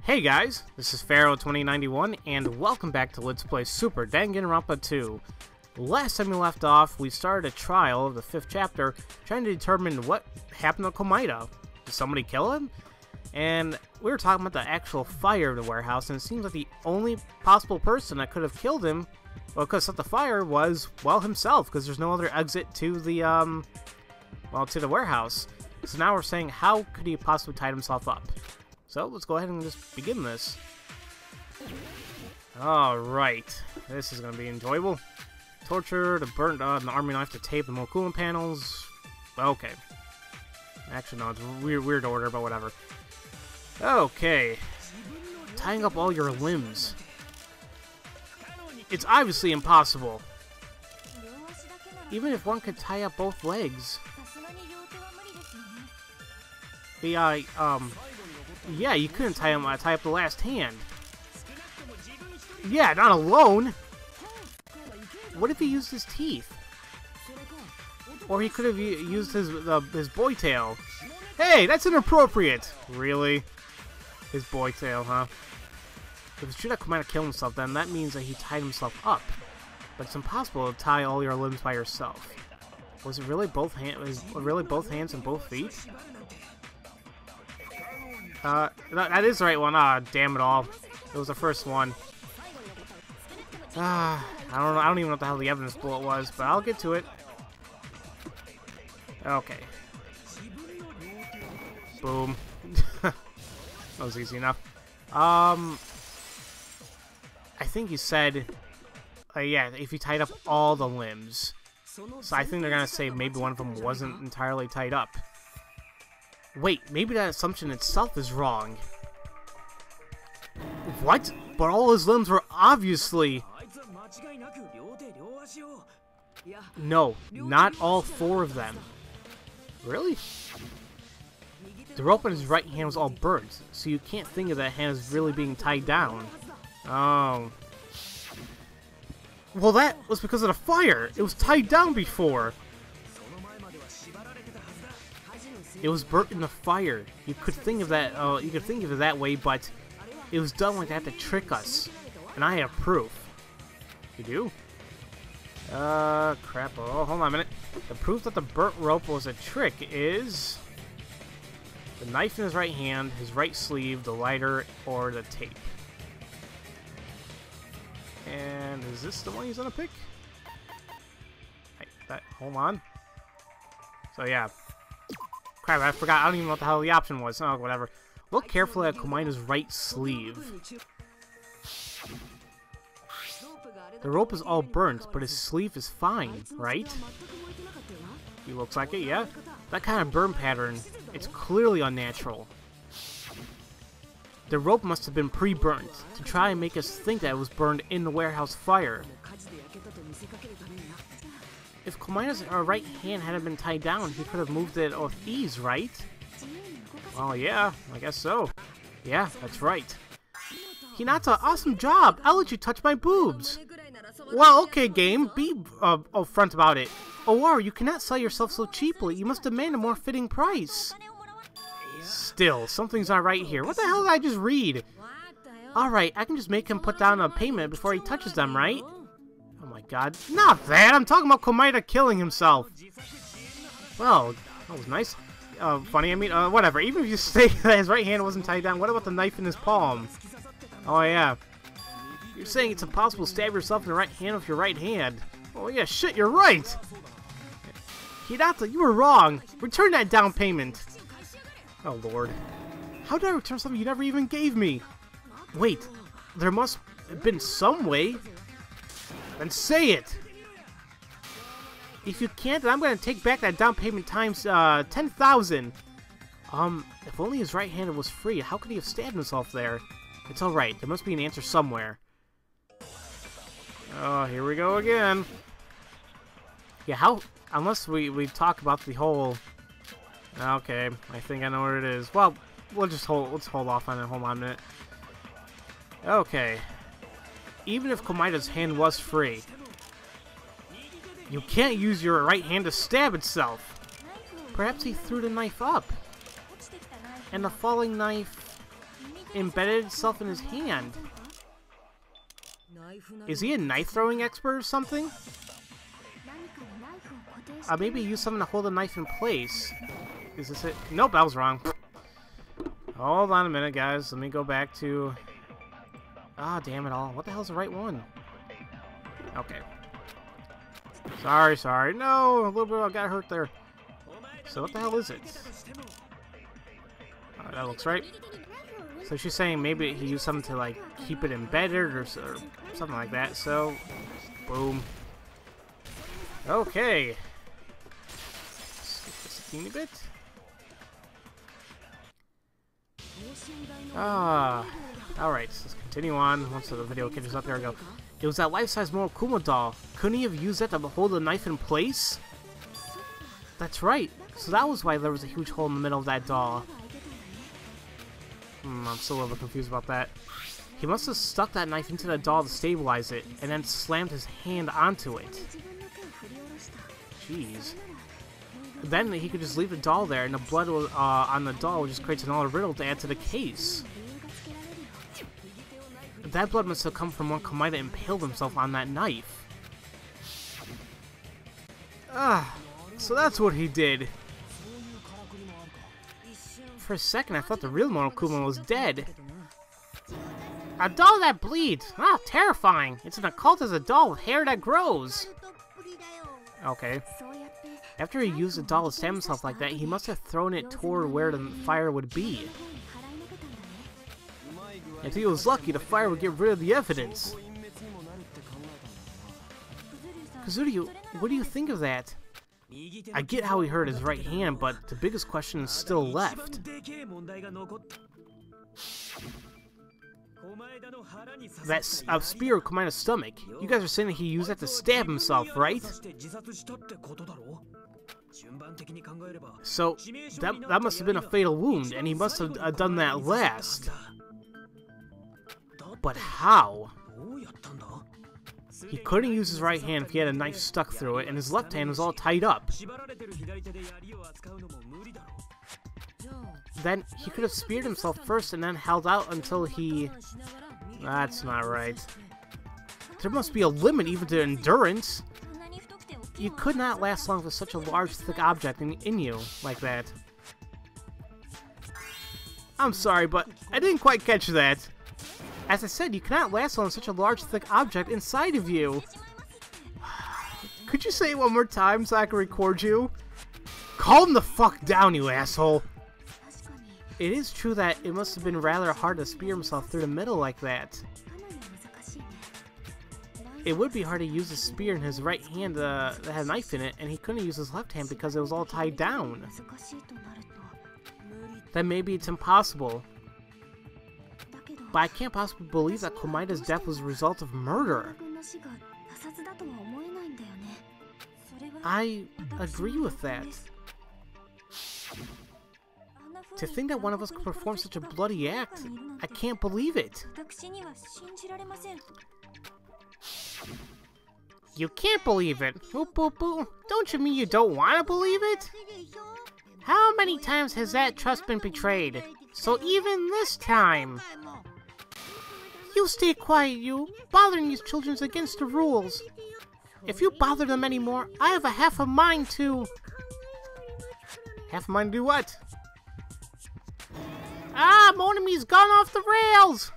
Hey guys, this is Pharaoh 2091, and welcome back to Let's Play Super Danganronpa 2. Last time we left off, we started a trial of the 5th chapter, trying to determine what happened to Komaeda. Did somebody kill him? And we were talking about the actual fire of the warehouse, and it seems like the only possible person that could have killed him, well, could have set the fire, was, well, himself, because there's no other exit to the, to the warehouse. So now we're saying, how could he have possibly tied himself up? So, let's go ahead and just begin this. Alright, this is going to be enjoyable. Torture, the burnt an army knife to tape the more coolant panels. Okay. Actually, no, it's a weird order, but whatever. Okay. Tying up all your limbs. It's obviously impossible. Even if one could tie up both legs. Yeah, you couldn't tie up the last hand. Yeah, not alone. What if he used his teeth? Or he could have used his boy tail. Hey, that's inappropriate. Really? His boy tail, huh? If it's true that Komaeda killed himself, then that means that he tied himself up. But it's impossible to tie all your limbs by yourself. Was it really both hands and both feet? That is the right one. Ah, damn it all. It was the first one. I don't know. I don't even know what the hell the evidence bullet was, but I'll get to it. Okay. Boom. That was easy enough. I think you said, yeah, if you tied up all the limbs. So I think they're gonna say maybe one of them wasn't entirely tied up. Wait, maybe that assumption itself is wrong. What? But all his limbs were obviously... No, not all 4 of them. Really? The rope in his right hand was all burnt, so you can't think of that hand as really being tied down. Oh. Well, that was because of the fire! It was tied down before! It was burnt in the fire. You could think of that. You could think of it that way, but it was done like that to trick us, and I have proof. You do? Crap. Oh, hold on a minute. The proof that the burnt rope was a trick is the knife in his right hand, his right sleeve, the lighter, or the tape. And is this the one he's gonna pick? Hold on. So yeah. Crap, I forgot. I don't even know what the hell the option was. Oh, whatever. Look carefully at Komaeda's right sleeve. The rope is all burnt, but his sleeve is fine, right? He looks like it, yeah. That kind of burn pattern, it's clearly unnatural. The rope must have been pre-burnt, to try and make us think that it was burned in the warehouse fire. If Komaeda's right hand hadn't been tied down, he could have moved it with ease, right? Well, yeah, I guess so. Yeah, that's right. Hinata, awesome job! I'll let you touch my boobs! Well, okay, game, be upfront about it. Owari, you cannot sell yourself so cheaply. You must demand a more fitting price. Still, something's not right here. What the hell did I just read? Alright, I can just make him put down a payment before he touches them, right? Oh my god. Not that! I'm talking about Komaeda killing himself! Well, that was nice. Funny, I mean, whatever. Even if you say that his right hand wasn't tied down, what about the knife in his palm? Oh yeah. You're saying it's impossible to stab yourself in the right hand with your right hand. Oh yeah, shit, you're right! Hinata, you were wrong! Return that down payment! Oh lord. How did I return something you never even gave me? Wait, there must have been some way. Then say it! If you can't, then I'm gonna take back that down payment times 10,000. If only his right hand was free, how could he have stabbed himself there? It's alright, there must be an answer somewhere. Oh, here we go again. Yeah, how... Unless we talk about the whole... Okay, I think I know what it is. Well, let's hold off on it. Hold on a minute. Okay. Even if Komaeda's hand was free, you can't use your right hand to stab itself. Perhaps he threw the knife up. And the falling knife embedded itself in his hand. Is he a knife-throwing expert or something? Maybe use something to hold the knife in place. Is this it? Nope, I was wrong. Hold on a minute, guys. Let me go back to... Ah, damn it all. What the hell's the right one? Okay. Sorry. No, a little bit I got hurt there. So what the hell is it? That looks right. So she's saying maybe he used something to, like, keep it embedded or something like that. So, boom. Okay. Skip this a teeny bit. Alright, so let's continue on. Once the video catches up, there we go. It was that life-size Monokuma doll. Couldn't he have used that to hold the knife in place? That's right. So that was why there was a huge hole in the middle of that doll. I'm still a little bit confused about that. He must have stuck that knife into the doll to stabilize it, and then slammed his hand onto it. Jeez. Then he could just leave the doll there, and the blood on the doll just creates another riddle to add to the case. That blood must have come from when Komaeda impaled himself on that knife. So that's what he did. For a second, I thought the real Monokuma was dead. A doll that bleeds! Ah, terrifying! It's an occult as a doll with hair that grows! Okay. After he used the doll to stab himself like that, he must have thrown it toward where the fire would be. If he was lucky, the fire would get rid of the evidence. Kazuto, what do you think of that? I get how he hurt his right hand, but the biggest question is still left. That's a spear of Komaeda's stomach. You guys are saying that he used that to stab himself, right? So, that must have been a fatal wound, and he must have done that last. But how? He couldn't use his right hand if he had a knife stuck through it, and his left hand was all tied up. Then, he could have speared himself first and then held out until he... That's not right. There must be a limit even to endurance. You could not last long with such a large, thick object in you, like that. I'm sorry, but I didn't quite catch that. As I said, you cannot last on such a large, thick object inside of you. Could you say it one more time so I can record you? Calm the fuck down, you asshole! It is true that it must have been rather hard to spear himself through the middle like that. It would be hard to use a spear in his right hand that had a knife in it, and he couldn't use his left hand because it was all tied down. Then maybe it's impossible. But I can't possibly believe that Komaeda's death was a result of murder. I agree with that. To think that one of us could perform such a bloody act, I can't believe it. You can't believe it? Oop, oop, oop. Don't you mean you don't want to believe it? How many times has that trust been betrayed? So even this time... You stay quiet, you. Bothering these children's against the rules. If you bother them anymore, I have a half a mind to... Half a mind to do what? Ah, Monami's gone off the rails!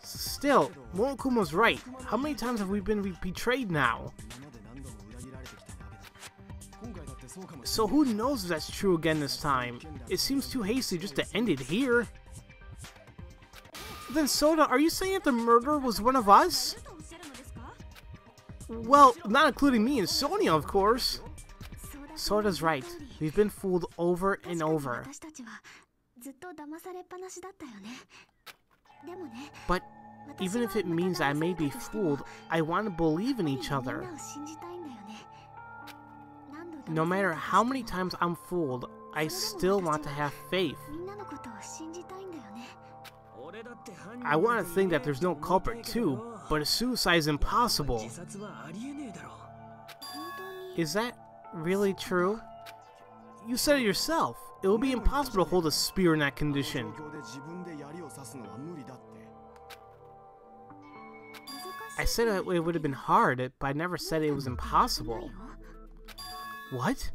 Still, Monokuma's right. How many times have we been betrayed now? So who knows if that's true again this time? It seems too hasty just to end it here. Then Soda, are you saying that the murderer was one of us? Well, not including me and Sonia, of course. Soda's right. We've been fooled over and over. But even if it means I may be fooled, I want to believe in each other. No matter how many times I'm fooled, I still want to have faith. I want to think that there's no culprit too, but a suicide is impossible. Is that really true? You said it yourself. It would be impossible to hold a spear in that condition. I said it would have been hard, but I never said it was impossible. What?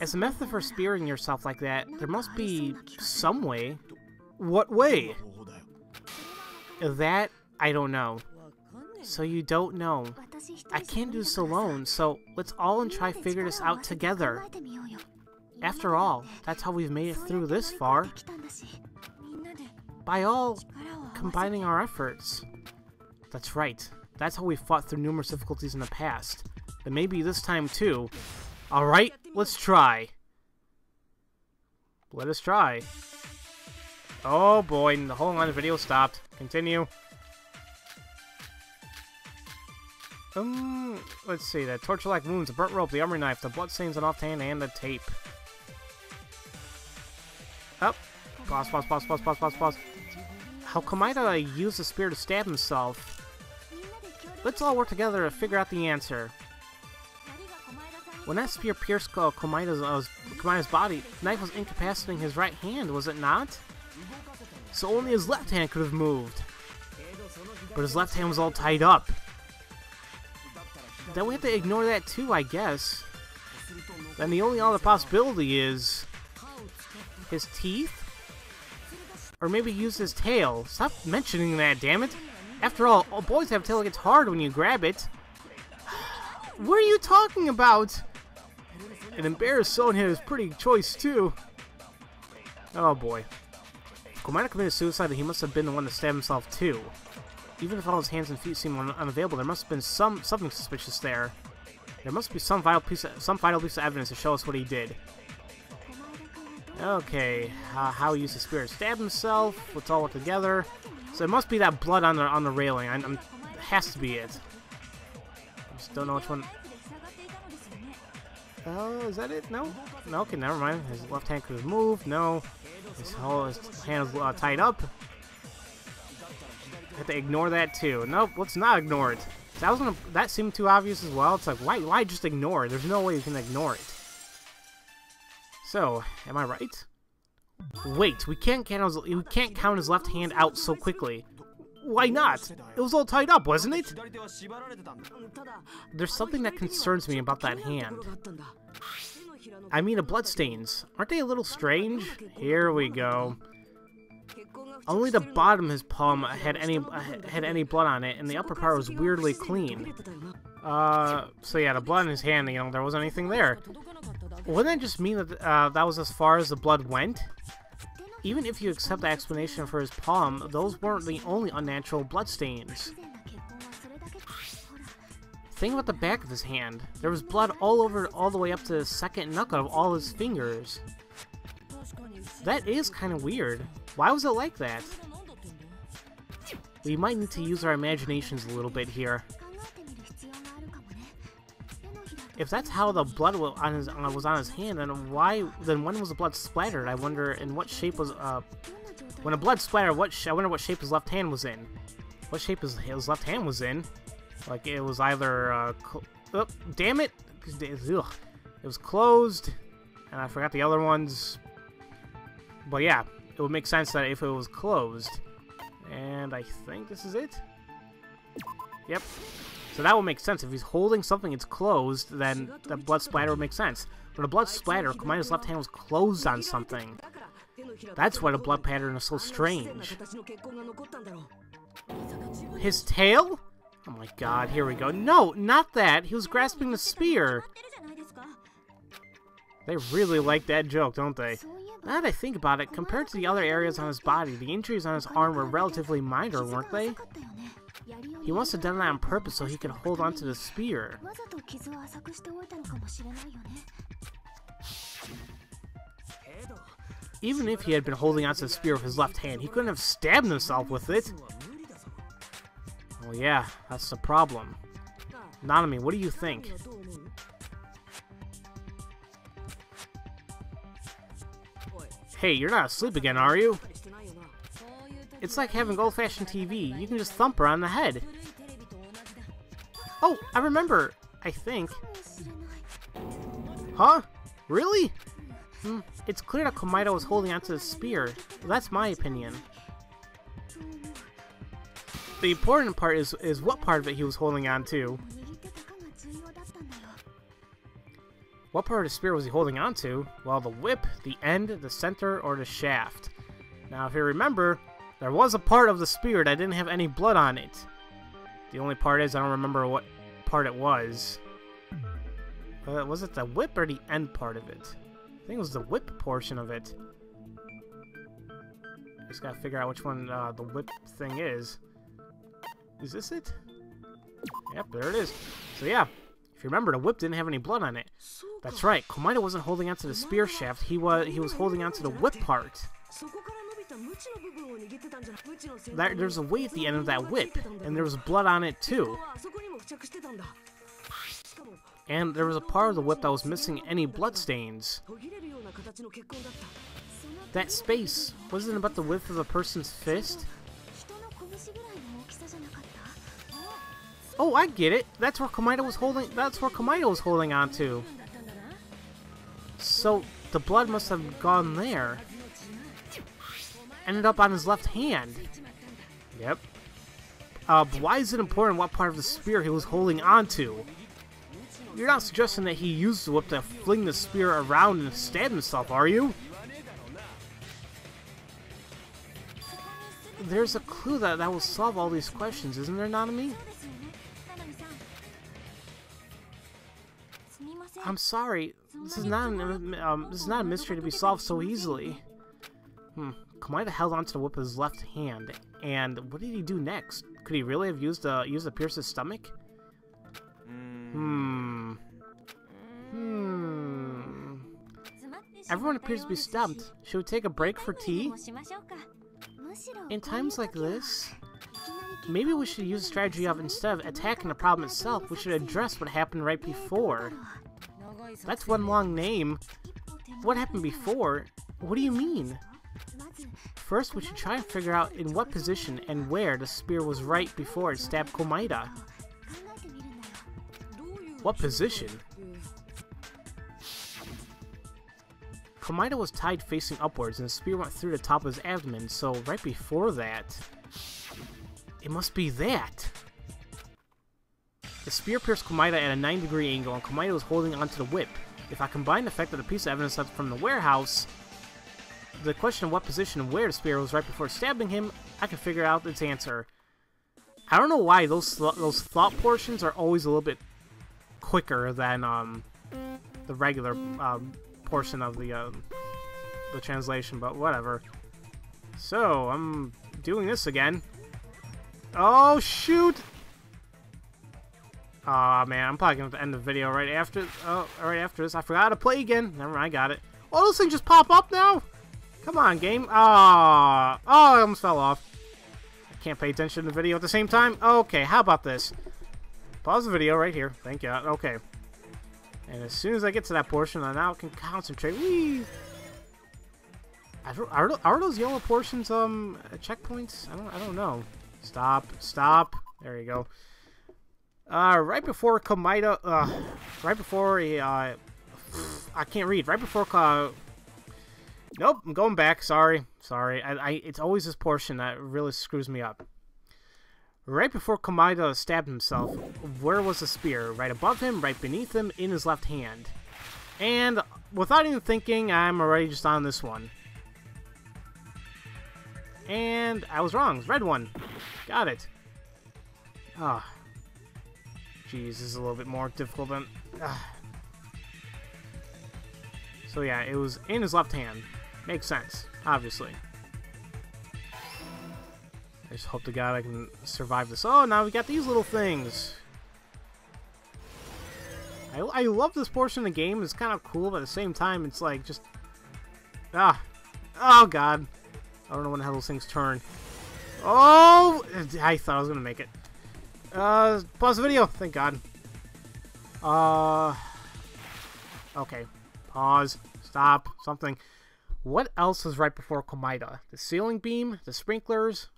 As a method for spearing yourself like that, there must be some way. What way? That, I don't know. So you don't know. I can't do this alone, so let's all try to figure this out together. After all, that's how we've made it through this far. By all combining our efforts. That's right. That's how we fought through numerous difficulties in the past. And maybe this time too. Alright, let's try. Let us try. Oh boy, hold on, the video stopped. Continue. Let's see, the torture-like wounds, the burnt rope, the armory knife, the bloodstains on off hand, and the tape. Up. Pause. How Komaeda used the spear to stab himself. Let's all work together to figure out the answer. When that spear pierced Komaeda's body, the knife was incapacitating his right hand, was it not? So only his left hand could have moved. But his left hand was all tied up. Then we have to ignore that too, I guess. Then the only other possibility is his teeth? Or maybe use his tail. Stop mentioning that, damn it. After all boys have a tail that gets hard when you grab it. What are you talking about? An embarrassed Sonen is pretty choice too. Oh boy. If Komaeda committed suicide, then he must have been the one to stab himself too. Even if all his hands and feet seem unavailable, there must have been something suspicious there. There must be some vital piece of evidence to show us what he did. Okay, how he used the spear to stab himself. Let's all work together. So it must be that blood on the railing. It has to be it. I just don't know which one. Oh, is that it? No? No, okay, never mind. His left hand could have moved. No. His hand was tied up. Have to ignore that too. Nope, let's not ignore it. That seemed too obvious as well. It's like, why just ignore it? There's no way you can ignore it. So, am I right? Wait, we can't count his left hand out so quickly. Why not? It was all tied up, wasn't it? There's something that concerns me about that hand. I mean the bloodstains. Aren't they a little strange? Here we go. Only the bottom of his palm had any blood on it, and the upper part was weirdly clean. So yeah, the blood in his hand, there wasn't anything there. Wouldn't that just mean that that was as far as the blood went? Even if you accept the explanation for his palm, those weren't the only unnatural bloodstains. Think about the back of his hand. There was blood all the way up to the second knuckle of all his fingers. That is kind of weird. Why was it like that? We might need to use our imaginations a little bit here. If that's how the blood was on his hand, then when was the blood splattered? I wonder in what shape was when the blood splattered. I wonder what shape his left hand was in. What shape his left hand was in? Like it was either oh, damn it! It was closed, and I forgot the other ones. But yeah, it would make sense that if it was closed. And I think this is it. Yep. So that would make sense. If he's holding something it's closed, then the blood splatter would make sense. But the blood splatter, Komaeda's left hand was closed on something. That's why the blood pattern is so strange. His tail? Oh my god, here we go. No, not that. He was grasping the spear. They really like that joke, don't they? Now that I think about it, compared to the other areas on his body, the injuries on his arm were relatively minor, weren't they? He must have done that on purpose so he could hold onto the spear. Even if he had been holding onto the spear with his left hand, he couldn't have stabbed himself with it. Well, yeah, that's the problem. Nanami, what do you think? Hey, you're not asleep again, are you? It's like having old-fashioned TV. You can just thump her on the head. Oh, I remember. I think. Huh? Really? It's clear that Komaeda was holding onto the spear. That's my opinion. The important part is what part of it he was holding on to. What part of the spear was he holding on to? Well, the whip, the end, the center, or the shaft. Now, if you remember, there was a part of the spear that didn't have any blood on it. The only part is I don't remember what part it was. Was it the whip or the end part of it? I think it was the whip portion of it. Just gotta figure out which one the whip thing is. Is this it? Yep, there it is. So yeah, if you remember, the whip didn't have any blood on it. That's right, Komaeda wasn't holding onto the spear shaft, he was holding onto the whip part. There's a way at the end of that whip, and there was blood on it too. And there was a part of the whip that was missing any blood stains. That space, wasn't it about the width of a person's fist? Oh, I get it. That's where Komaeda was holding on to. So the blood must have gone there. Ended up on his left hand. Yep. But why is it important what part of the spear he was holding on to? You're not suggesting that he used the whip to fling the spear around and stab himself, are you? There's a clue that will solve all these questions, isn't there, Nanami? I'm sorry. This is not a mystery to be solved so easily. Komaeda held onto the whip with his left hand, and what did he do next? Could he really have used to pierce his stomach? Everyone appears to be stumped. Should we take a break for tea? In times like this, maybe we should use a strategy of, instead of attacking the problem itself, we should address what happened right before. That's one long name. What happened before? What do you mean? First, we should try and figure out in what position and where the spear was right before it stabbed Komaeda. What position? Komaeda was tied facing upwards, and the spear went through the top of his abdomen, so right before that... It must be that! The spear pierced Komaeda at a 9-degree angle, and Komaeda was holding onto the whip. If I combine the fact that the piece of evidence left from the warehouse, the question of what position and where the spear was right before stabbing him, I can figure out its answer. I don't know why those thought portions are always a little bit quicker than the regular portion of the translation, but whatever. So I'm doing this again. Oh shoot! Aw, man, I'm probably gonna have to end the video right after this. I forgot to play again. Never mind, I got it. Oh, those things just pop up now? Come on, game. Oh, I almost fell off. I can't pay attention to the video at the same time. Okay, how about this? Pause the video right here. Thank you. Okay. And as soon as I get to that portion, I now can concentrate. Whee! Are those yellow portions checkpoints? I don't know. Stop. There you go. Right before Komaeda, right before he, I can't read. Right before, nope, I'm going back. Sorry. It's always this portion that really screws me up. Right before Komaeda stabbed himself, where was the spear? Right above him, right beneath him, in his left hand. And without even thinking, I'm already just on this one. And I was wrong. It's red one. Got it. Ah. Jeez, this is a little bit more difficult than... So yeah, it was in his left hand. Makes sense, obviously. I just hope to God I can survive this. Oh, now we got these little things. I love this portion of the game. It's kind of cool, but at the same time, it's like just... Oh, God. I don't know when the hell those things turn. Oh! I thought I was going to make it. Pause the video. Thank God. Okay. Pause. Stop. Something. What else was right before Komaeda? The ceiling beam? The sprinklers?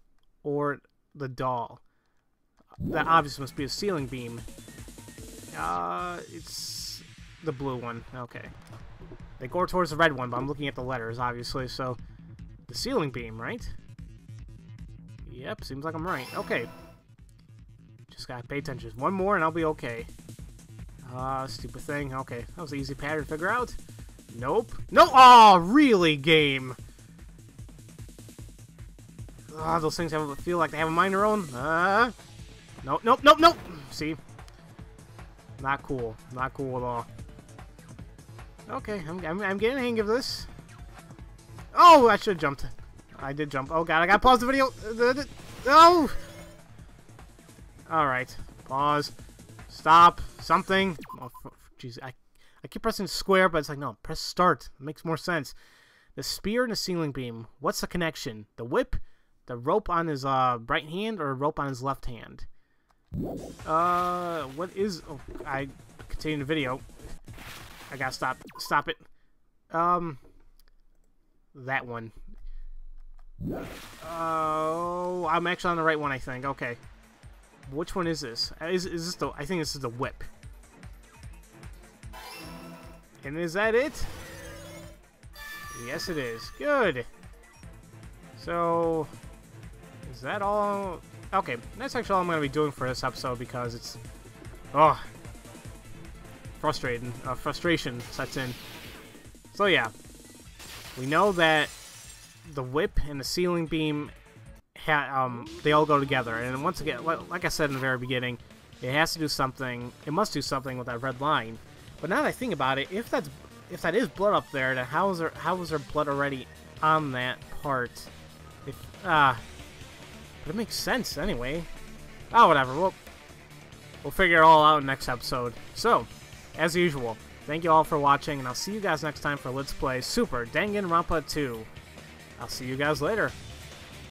Or the doll? That obviously must be a ceiling beam. It's the blue one. Okay. They go towards the red one, but I'm looking at the letters, obviously, so... The ceiling beam, right? Yep, seems like I'm right. Okay. Just gotta pay attention. One more and I'll be okay. Stupid thing. Okay, that was an easy pattern to figure out. Nope. No! Oh, really, game? Those things feel like they have a mind of their own. Nope, nope, nope, nope! See? Not cool. Not cool at all. Okay, I'm getting the hang of this. Oh, I should have jumped. I did jump. Oh god, I gotta pause the video. No! Alright. Pause. Stop. Something. Oh, jeez, I keep pressing square, but it's like, no, press start. It makes more sense. The spear and the ceiling beam. What's the connection? The whip? The rope on his right hand or rope on his left hand? What is... Oh, I continue the video. I gotta stop it. That one. Oh, I'm actually on the right one, I think. Okay. Which one is this? Is this the... I think this is the whip. And is that it? Yes, it is. Good. So... Is that all? Okay, that's actually all I'm going to be doing for this episode because it's... Oh. Frustrating. Frustration sets in. So yeah. We know that the whip and the ceiling beam, they all go together. And once again, like I said in the very beginning, it has to do something. It must do something with that red line. But now that I think about it, if that is blood up there, then how was there blood already on that part? But it makes sense anyway. Oh, whatever. We'll figure it all out next episode. So, as usual, thank you all for watching, and I'll see you guys next time for Let's Play Super Danganronpa 2. I'll see you guys later.